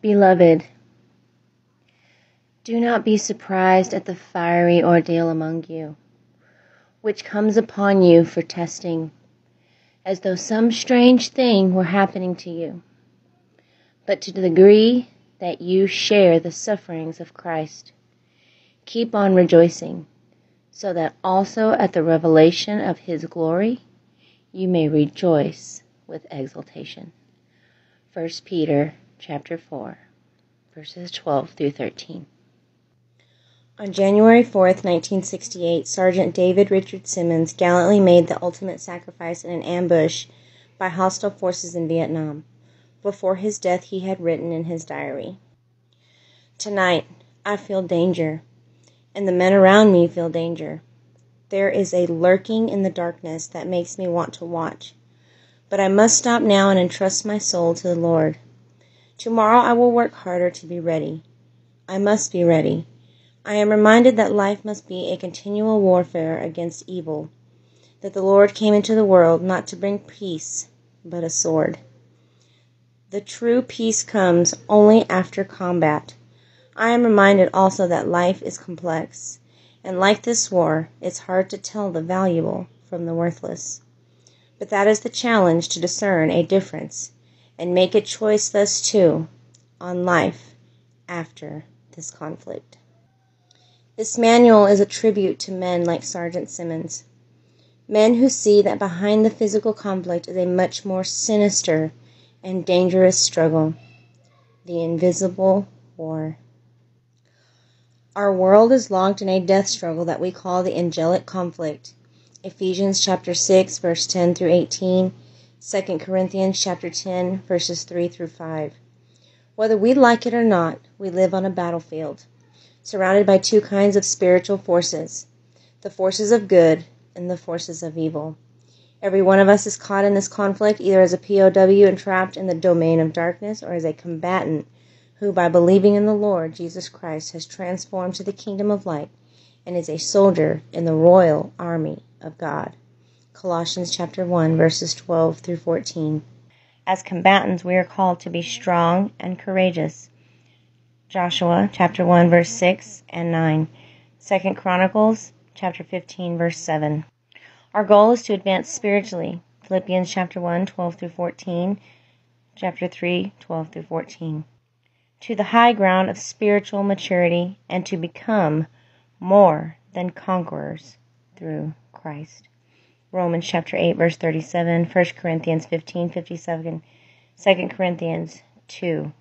Beloved, do not be surprised at the fiery ordeal among you, which comes upon you for testing, as though some strange thing were happening to you. But to the degree that you share the sufferings of Christ, keep on rejoicing, so that also at the revelation of his glory you may rejoice with exultation. 1 Peter chapter 4, verses 12 through 13. On January 4th, 1968, Sergeant David Richard Simmons gallantly made the ultimate sacrifice in an ambush by hostile forces in Vietnam. Before his death, he had written in his diary, "Tonight, I feel danger, and the men around me feel danger. There is a lurking in the darkness that makes me want to watch. But I must stop now and entrust my soul to the Lord. Tomorrow I will work harder to be ready. I must be ready. I am reminded that life must be a continual warfare against evil, that the Lord came into the world not to bring peace, but a sword. The true peace comes only after combat. I am reminded also that life is complex, and like this war, it's hard to tell the valuable from the worthless. But that is the challenge, to discern a difference and make a choice thus too on life after this conflict." This manual is a tribute to men like Sergeant Simmons, men who see that behind the physical conflict is a much more sinister and dangerous struggle, the invisible war. Our world is locked in a death struggle that we call the angelic conflict. Ephesians chapter 6, verse 10 through 18, 2 Corinthians chapter 10, verses 3 through 5. Whether we like it or not, we live on a battlefield, surrounded by two kinds of spiritual forces, the forces of good and the forces of evil. Every one of us is caught in this conflict, either as a POW entrapped in the domain of darkness, or as a combatant who, by believing in the Lord Jesus Christ, has transformed to the kingdom of light and is a soldier in the royal army of God. Colossians chapter 1, verses 12 through 14. As combatants, we are called to be strong and courageous. Joshua chapter 1, verse 6 and 9. 2 Chronicles chapter 15, verse 7. Our goal is to advance spiritually. Philippians chapter 1, 12 through 14. Chapter 3, 12 through 14. To the high ground of spiritual maturity and to become more than conquerors through Christ. Romans chapter 8, verse 37. 1 Corinthians 15, 57. 2 Corinthians 2,